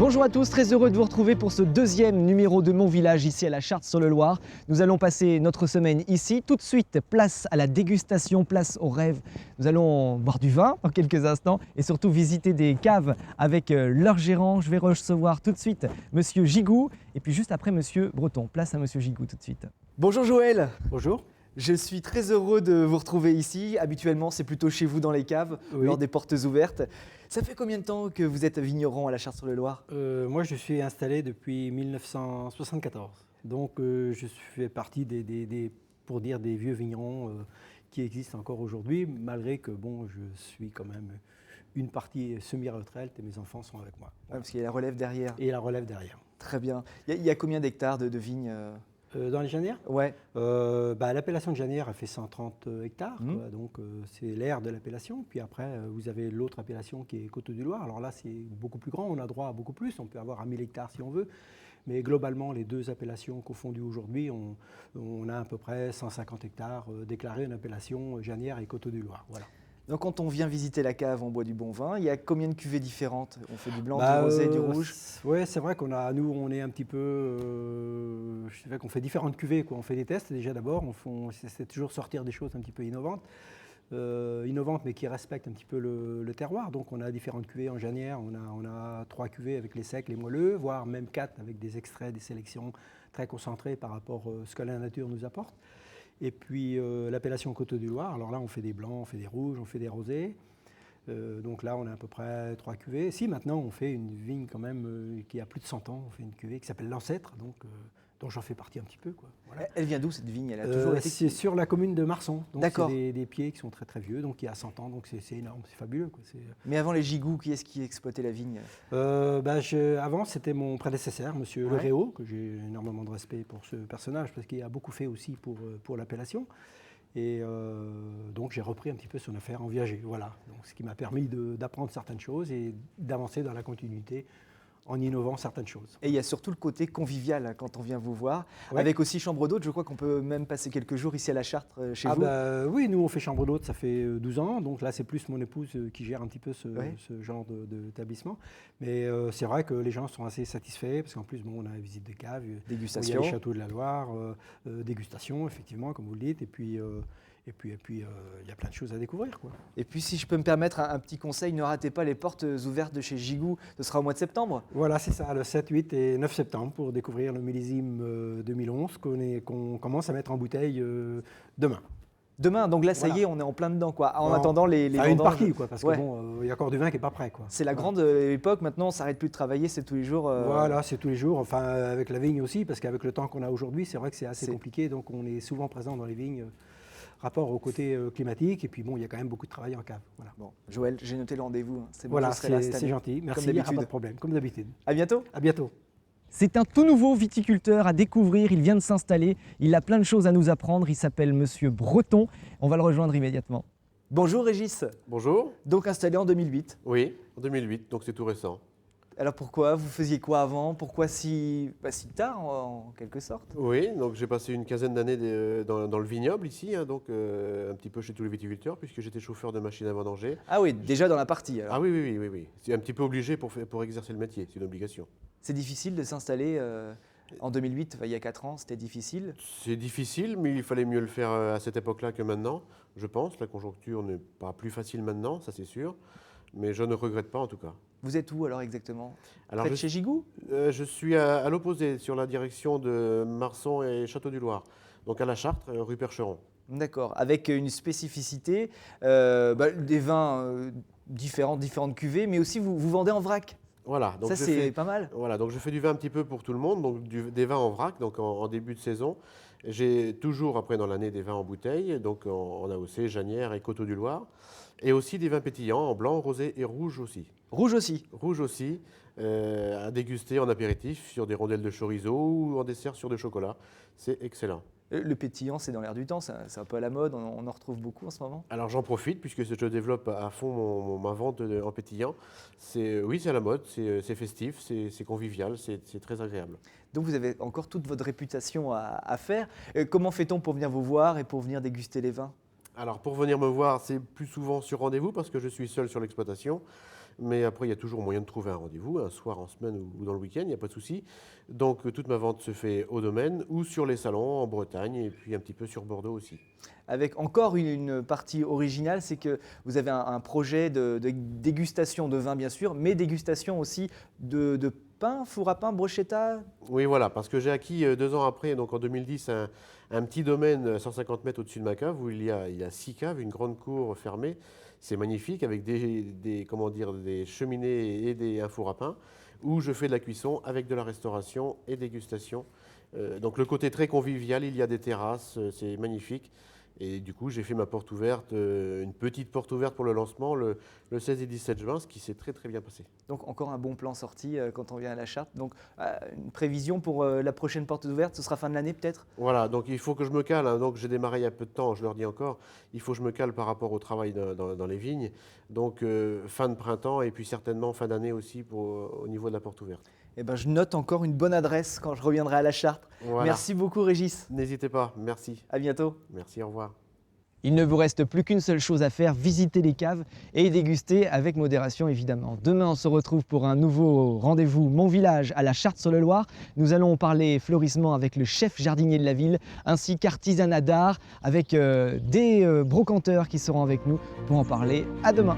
Bonjour à tous, très heureux de vous retrouver pour ce deuxième numéro de Mon Village ici à la Charte-sur-le-Loir. Nous allons passer notre semaine ici. Tout de suite, place à la dégustation, place au rêve. Nous allons boire du vin en quelques instants et surtout visiter des caves avec leur gérant. Je vais recevoir tout de suite Monsieur Gigou et puis juste après Monsieur Breton. Place à Monsieur Gigou tout de suite. Bonjour Joël. Bonjour. Je suis très heureux de vous retrouver ici. Habituellement, c'est plutôt chez vous dans les caves, lors des portes ouvertes. Ça fait combien de temps que vous êtes vigneron à la Charte-sur-le-Loir ? Moi, je suis installé depuis 1974. Donc, je fais partie des vieux vignerons qui existent encore aujourd'hui, malgré que bon, je suis quand même une partie semi-retraite et mes enfants sont avec moi. Ouais, parce qu'il y a la relève derrière. Et la relève derrière. Très bien. Il y a combien d'hectares de vignes Dans les Janières ? Ouais. L'appellation de Janières, elle fait 130 hectares, quoi. Donc c'est l'aire de l'appellation. Puis après, vous avez l'autre appellation qui est Coteaux-du-Loir. Alors là, c'est beaucoup plus grand, on a droit à beaucoup plus. On peut avoir 1000 hectares si on veut. Mais globalement, les deux appellations confondues aujourd'hui, on a à peu près 150 hectares déclarés en appellation Janières et Coteaux-du-Loir. Voilà. Donc quand on vient visiter la cave, on boit du bon vin. Il y a combien de cuvées différentes ? On fait du blanc, du rosé, du rouge ? Oui, c'est vrai nous, on est un petit peu... je sais qu'on fait différentes cuvées, quoi. On fait des tests déjà d'abord. On essaie de toujours sortir des choses un petit peu innovantes. Mais qui respectent un petit peu le terroir. Donc on a différentes cuvées en Janières. On a 3 cuvées avec les secs, les moelleux, voire même 4 avec des extraits, des sélections très concentrées par rapport à ce que la nature nous apporte. Et puis l'appellation Coteaux-du-Loir, alors là on fait des blancs, on fait des rouges, on fait des rosés. Donc là on a à peu près 3 cuvées. Si maintenant on fait une vigne quand même qui a plus de 100 ans, on fait une cuvée qui s'appelle l'Ancêtre, dont j'en fais partie un petit peu, quoi. Voilà. Elle vient d'où cette vigne ? Elle a toujours été... C'est sur la commune de Marsan. D'accord. C'est des pieds qui sont très très vieux, donc qui a 100 ans, donc c'est énorme, c'est fabuleux, quoi. Mais avant les Gigous, qui est-ce qui exploitait la vigne ? Avant, c'était mon prédécesseur, Monsieur Le Réau, que j'ai énormément de respect pour ce personnage, parce qu'il a beaucoup fait aussi pour l'appellation. Et donc j'ai repris un petit peu son affaire en viager, voilà. Donc, ce qui m'a permis d'apprendre certaines choses et d'avancer dans la continuité en innovant certaines choses. Et il y a surtout le côté convivial quand on vient vous voir, avec aussi chambre d'hôte. Je crois qu'on peut même passer quelques jours ici à la Chartre chez vous. Oui, nous on fait chambre d'hôte, ça fait 12 ans, donc là c'est plus mon épouse qui gère un petit peu ce genre d'établissement. Mais c'est vrai que les gens sont assez satisfaits, parce qu'en plus on a la visite des caves, dégustation. Il y a les châteaux de la Loire, dégustation effectivement comme vous le dites, et puis il y a plein de choses à découvrir, quoi. Et puis si je peux me permettre un petit conseil, ne ratez pas les portes ouvertes de chez Gigou, ce sera au mois de septembre. Voilà, c'est ça, le 7, 8 et 9 septembre pour découvrir le millésime 2011 qu'on commence à mettre en bouteille demain. Demain, donc là ça y est, on est en plein dedans, quoi. En attendant les vendanges. Une partie, quoi, parce que il y a encore du vin qui n'est pas prêt, quoi. C'est la grande époque, maintenant on s'arrête plus de travailler, c'est tous les jours. Voilà, c'est tous les jours, enfin avec la vigne aussi, parce qu'avec le temps qu'on a aujourd'hui, c'est vrai que c'est assez compliqué, donc on est souvent présent dans les vignes. Rapport au côté climatique, et puis bon, il y a quand même beaucoup de travail en cave. Voilà. Bon, Joël, j'ai noté le rendez-vous. C'est bon, voilà, c'est gentil. Merci, il n'y a pas de problème, comme d'habitude. À bientôt. À bientôt. C'est un tout nouveau viticulteur à découvrir, il vient de s'installer, il a plein de choses à nous apprendre, il s'appelle Monsieur Breton, on va le rejoindre immédiatement. Bonjour Régis. Bonjour. Donc installé en 2008. Oui, en 2008, donc c'est tout récent. Alors pourquoi ? Vous faisiez quoi avant ? Pourquoi si tard en quelque sorte ? Oui, donc j'ai passé une quinzaine d'années dans le vignoble ici, un petit peu chez tous les viticulteurs, puisque j'étais chauffeur de machine à vendanger. Ah oui, déjà dans la partie alors. Ah oui. C'est un petit peu obligé pour exercer le métier, c'est une obligation. C'est difficile de s'installer en 2008, il y a 4 ans, c'était difficile ? C'est difficile, mais il fallait mieux le faire à cette époque-là que maintenant, je pense. La conjoncture n'est pas plus facile maintenant, ça c'est sûr, mais je ne regrette pas en tout cas. Vous êtes où alors exactement ? Alors, Près de chez Gigou ? Je suis à l'opposé, sur la direction de Marsan et Château-du-Loir, donc à la Chartre, rue Percheron. D'accord, avec une spécificité, des vins différentes cuvées, mais aussi vous vendez en vrac. Voilà, donc ça c'est pas mal. Voilà, donc je fais du vin un petit peu pour tout le monde, donc des vins en vrac, donc en début de saison. J'ai toujours après dans l'année des vins en bouteille, donc en AOC, Janières et Coteaux-du-Loir. Et aussi des vins pétillants en blanc, rosé et rouge aussi. Rouge aussi. Rouge aussi, à déguster en apéritif sur des rondelles de chorizo ou en dessert sur du chocolat. C'est excellent. Le pétillant, c'est dans l'air du temps, c'est un peu à la mode, on en retrouve beaucoup en ce moment. Alors j'en profite puisque je développe à fond ma vente en pétillant. Oui, c'est à la mode, c'est festif, c'est convivial, c'est très agréable. Donc vous avez encore toute votre réputation à faire. Comment fait-on pour venir vous voir et pour venir déguster les vins ? Alors pour venir me voir, c'est plus souvent sur rendez-vous parce que je suis seul sur l'exploitation. Mais après, il y a toujours moyen de trouver un rendez-vous, un soir en semaine ou dans le week-end, il n'y a pas de souci. Donc toute ma vente se fait au domaine ou sur les salons en Bretagne et puis un petit peu sur Bordeaux aussi. Avec encore une partie originale, c'est que vous avez un projet de dégustation de vin bien sûr, mais dégustation aussi de pain, four à pain, bruschetta. Oui, voilà, parce que j'ai acquis 2 ans après, donc en 2010, un petit domaine à 150 mètres au-dessus de ma cave où il y a 6 caves, une grande cour fermée. C'est magnifique avec comment dire, des cheminées et un four à pain où je fais de la cuisson avec de la restauration et dégustation. Donc le côté très convivial, il y a des terrasses, c'est magnifique. Et du coup, j'ai fait ma porte ouverte, une petite porte ouverte pour le lancement le 16 et 17 juin, ce qui s'est très très bien passé. Donc encore un bon plan sorti quand on vient à la Charte. Donc une prévision pour la prochaine porte ouverte, ce sera fin de l'année peut-être? Voilà, donc il faut que je me cale, hein. Donc j'ai démarré il y a peu de temps, je leur dis encore, il faut que je me cale par rapport au travail dans les vignes. Donc fin de printemps et puis certainement fin d'année aussi au niveau de la porte ouverte. Eh ben, je note encore une bonne adresse quand je reviendrai à la Charte. Voilà. Merci beaucoup Régis. N'hésitez pas, merci. À bientôt. Merci, au revoir. Il ne vous reste plus qu'une seule chose à faire, visiter les caves et déguster avec modération évidemment. Demain, on se retrouve pour un nouveau rendez-vous Mon Village à la Charte-sur-le-Loir. Nous allons parler fleurissement avec le chef jardinier de la ville ainsi qu'artisanat d'art avec des brocanteurs qui seront avec nous pour en parler. À demain.